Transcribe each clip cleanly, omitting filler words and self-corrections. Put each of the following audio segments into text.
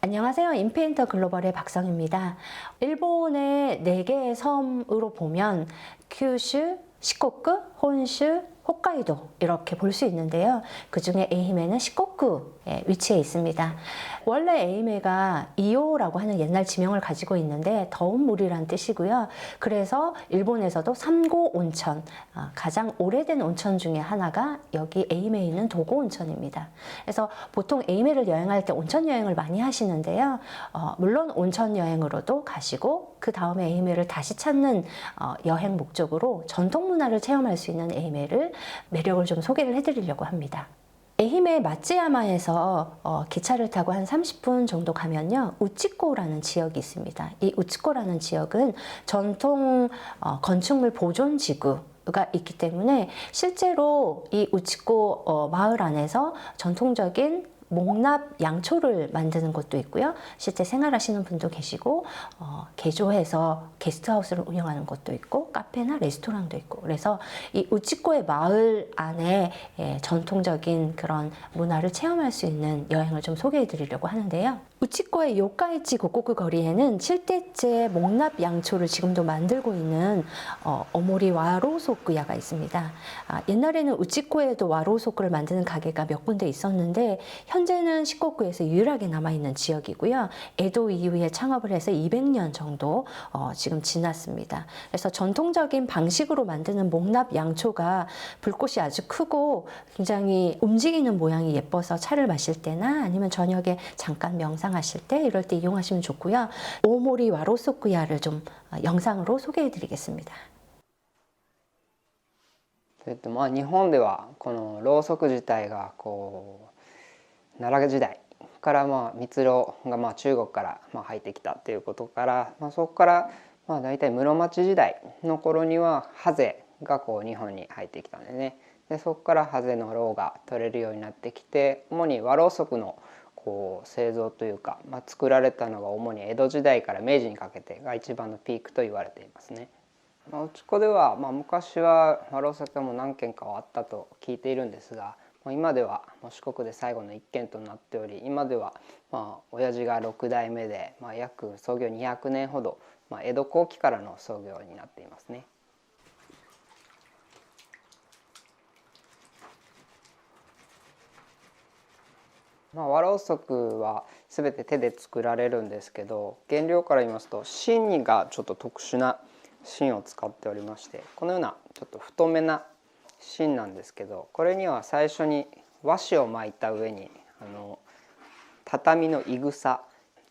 안녕하세요. 인페인터 글로벌의 박성입니다. 일본의 4개의 섬으로 보면 큐슈, 시코쿠, 혼슈, 홋카이도 이렇게 볼 수 있는데요. 그 중에 에이메는 시코쿠에 위치해 있습니다. 원래 에이메가 이오라고 하는 옛날 지명을 가지고 있는데 더운 물이란 뜻이고요. 그래서 일본에서도 삼고 온천, 가장 오래된 온천 중에 하나가 여기 에이메에 있는 도고 온천입니다. 그래서 보통 에이메를 여행할 때 온천 여행을 많이 하시는데요. 물론 온천 여행으로도 가시고 그 다음에 에이메를 다시 찾는 여행 목적으로 전통 문화를 체험할 수 있는 에이메를 매력을 좀 소개를 해드리려고 합니다. 에히메 마츠야마에서 기차를 타고 한 30분 정도 가면요, 우치코라는 지역이 있습니다. 이 우치코라는 지역은 전통 건축물 보존 지구가 있기 때문에 실제로 이 우치코 마을 안에서 전통적인 목납 양초를 만드는 곳도 있고요. 실제 생활하시는 분도 계시고 개조해서 게스트하우스를 운영하는 곳도 있고 카페나 레스토랑도 있고, 그래서 이 우치코의 마을 안에 전통적인 그런 문화를 체험할 수 있는 여행을 좀 소개해 드리려고 하는데요. 우치코의 요카이치 고코쿠 거리에는 7대째 목납 양초를 지금도 만들고 있는 오모리 와로소쿠야가 있습니다. 옛날에는 우치코에도 와로소쿠를 만드는 가게가 몇 군데 있었는데 현재는 시코쿠에서 유일하게 남아있는 지역이고요. 에도 이후에 창업을 해서 200년 정도 지금 지났습니다. 그래서 전통적인 방식으로 만드는 목납 양초가 불꽃이 아주 크고 굉장히 움직이는 모양이 예뻐서 차를 마실 때나 아니면 저녁에 잠깐 명상하실 때 이럴 때 이용하시면 좋고요. 오모리 와로소쿠야를 좀 영상으로 소개해 드리겠습니다. 日本ではこのろうそく自体が奈良時代から蜜蝋が中国から入ってきたということから、そこから大体室町時代の頃にはハゼが日本に入ってきたんですね。でそこからハゼのろうが取れるようになってきて、主に和ろうそくの製造というか、作られたのが主に江戸時代から明治にかけてが一番のピークと言われていますね。うちこでは、昔は和ろうそくも何軒かはあったと聞いているんですが、今では四国で最後の1軒となっており、今では親父が6代目で、約創業200年ほど、江戸後期からの創業になっていますね。和ろうそくは全て手で作られるんですけど、原料から言いますと芯がちょっと特殊な芯を使っておりまして、このようなちょっと太めな芯なんですけど、これには最初に和紙を巻いた上に畳のいぐさ、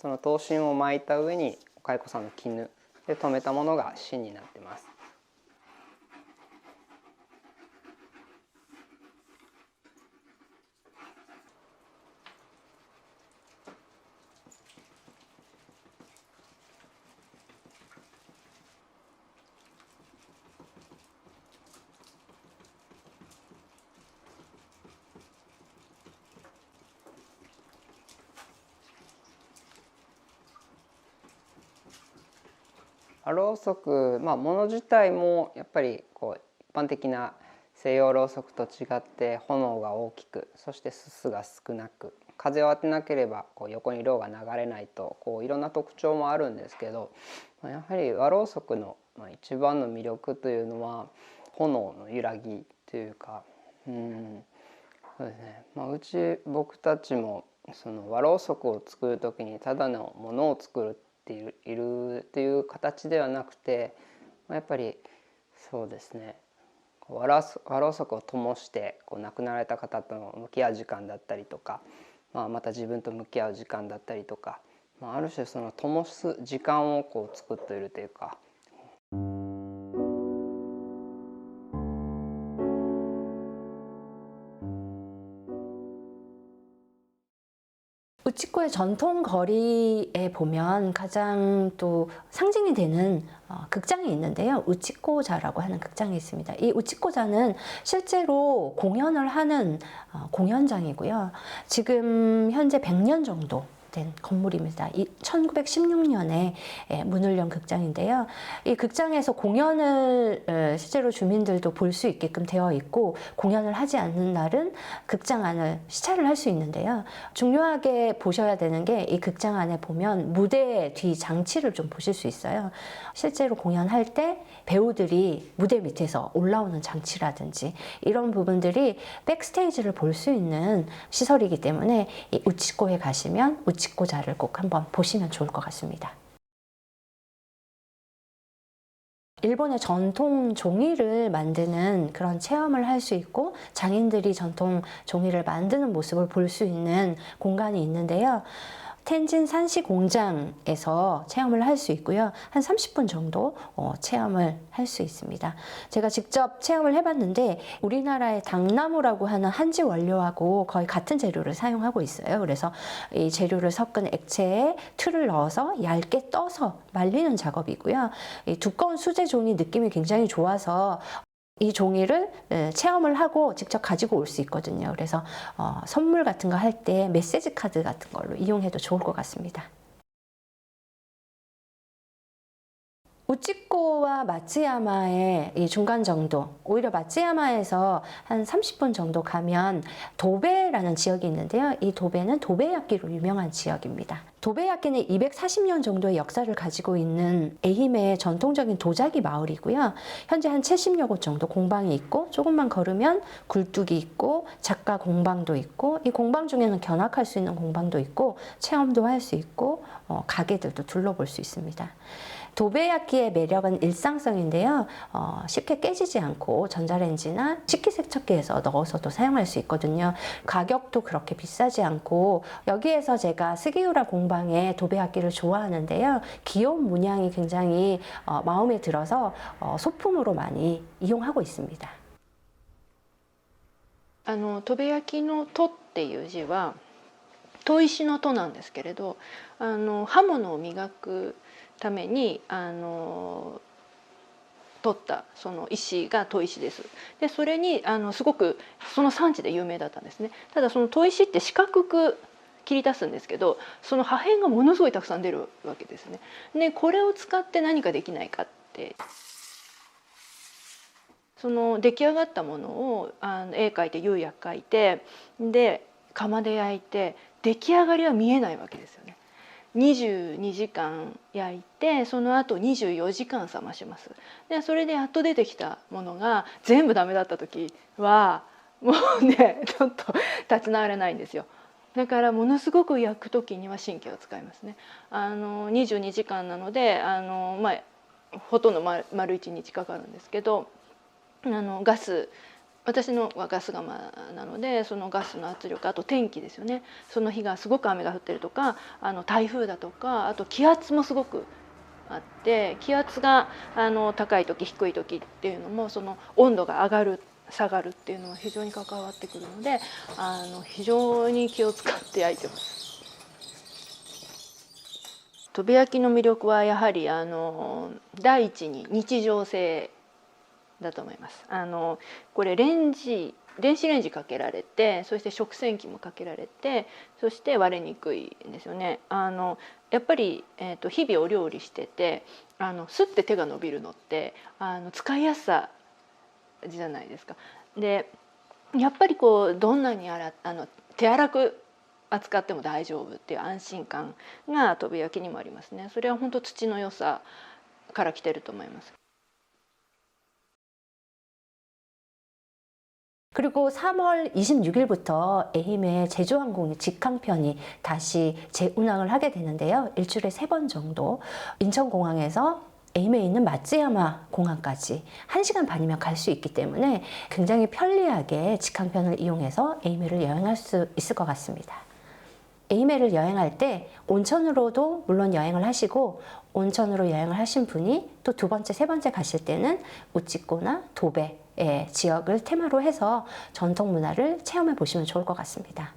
その刀身を巻いた上にお蚕さんの絹で留めたものが芯になっています。ろうそく、物自体もやっぱり一般的な西洋ろうそくと違って炎が大きく、そしてすすが少なく、風を当てなければ横にろうが流れないといろんな特徴もあるんですけど、やはり和ろうそくの一番の魅力というのは炎の揺らぎというか、そうですね、僕たちもその和ろうそくを作る時にただのものを作るっていう形ではなくて、やっぱりそうですね、和ろうそくを灯して亡くなられた方との向き合う時間だったりとか、また自分と向き合う時間だったりとか、ある種その灯す時間を作っているというか。우치코의 전통 거리에 보면 가장 또 상징이 되는 극장이 있는데요. 우치코자라고 하는 극장이 있습니다. 이 우치코자는 실제로 공연을 하는 공연장이고요. 지금 현재 100년 정도 된 건물입니다. 1916년에 문을 연 극장인데요. 이 극장에서 공연을 실제로 주민들도 볼 수 있게끔 되어 있고, 공연을 하지 않는 날은 극장 안을 시찰을 할 수 있는데요. 중요하게 보셔야 되는 게, 이 극장 안에 보면 무대 뒤 장치를 좀 보실 수 있어요. 실제로 공연할 때 배우들이 무대 밑에서 올라오는 장치라든지 이런 부분들이 백스테이지를 볼 수 있는 시설이기 때문에 이 우치코에 가시면 우치코자를 꼭 한번 보시면 좋을 것 같습니다. 일본의 전통 종이를 만드는 그런 체험을 할 수 있고, 장인들이 전통 종이를 만드는 모습을 볼 수 있는 공간이 있는데요. 텐진 산시 공장에서 체험을 할 수 있고요. 한 30분 정도 체험을 할 수 있습니다. 제가 직접 체험을 해봤는데, 우리나라의 당나무라고 하는 한지 원료하고 거의 같은 재료를 사용하고 있어요. 그래서 이 재료를 섞은 액체에 틀을 넣어서 얇게 떠서 말리는 작업이고요. 이 두꺼운 수제 종이 느낌이 굉장히 좋아서 이 종이를 체험을 하고 직접 가지고 올 수 있거든요. 그래서 선물 같은 거 할 때 메시지 카드 같은 걸로 이용해도 좋을 것 같습니다. 우치코와 마츠야마의 이 중간 정도, 오히려 마츠야마에서 한 30분 정도 가면 도베라는 지역이 있는데요. 이 도베는 도베야끼로 유명한 지역입니다. 도베야끼는 240년 정도의 역사를 가지고 있는 에히메의 전통적인 도자기 마을이고요. 현재 한 70여 곳 정도 공방이 있고, 조금만 걸으면 굴뚝이 있고 작가 공방도 있고, 이 공방 중에는 견학할 수 있는 공방도 있고, 체험도 할 수 있고, 가게들도 둘러볼 수 있습니다. 도베야끼의 매력은 일상성인데요. 쉽게 깨지지 않고 전자레인지나 식기세척기에서 넣어서도 사용할 수 있거든요. 가격도 그렇게 비싸지 않고, 여기에서 제가 스기우라 공방의 도베야끼를 좋아하는데요. 귀여운 문양이 굉장히 마음에 들어서 소품으로 많이 이용하고 있습니다. 戸部焼きの戸っていう字は砥石の戸なんですけれど、刃物を磨くために取ったその石が砥石です。でそれにすごくその産地で有名だったんですね。ただその砥石って四角く切り出すんですけど、その破片がものすごいたくさん出るわけですね。でこれを使って何かできないかって、その出来上がったものを絵描いて釉薬描いて、で窯で焼いて、出来上がりは見えないわけですよね。22時間焼いて、その後24時間冷まします。でそれでやっと出てきたものが全部ダメだった時はもうね、ちょっと立ち直れないんですよ。だからものすごく焼く時には神経を使いますね。22時間なのでほとんど丸1日かかるんですけど、ガス、私のはガス窯なので、そのガスの圧力、あと天気ですよね。その日がすごく雨が降ってるとか、台風だとか、あと気圧もすごくあって、気圧が高い時低い時っていうのも、その温度が上がる下がるっていうのは非常に関わってくるので、非常に気を使って焼いてます。戸部焼きの魅力はやはり第一に日常性だと思います。これ電子レンジかけられて、そして食洗機もかけられて、そして割れにくいんですよね。やっぱり、日々お料理しててすって手が伸びるのって使いやすさじゃないですか。でやっぱりこうどんなに手荒く扱っても大丈夫っていう安心感が戸部焼きにもありますね。それは本当土の良さから来てると思います。 그리고 3월 26일부터 에히메 제주항공의 직항편이 다시 재운항을 하게 되는데요. 일주일에 3번 정도 인천공항에서 에히메에 있는 마츠야마 공항까지 1시간 반이면 갈 수 있기 때문에 굉장히 편리하게 직항편을 이용해서 에히메를 여행할 수 있을 것 같습니다. 에히메를 여행할 때 온천으로도 물론 여행을 하시고, 온천으로 여행을 하신 분이 또 두 번째, 세 번째 가실 때는 우치코나 도베 지역을 테마로 해서 전통 문화를 체험해 보시면 좋을 것 같습니다.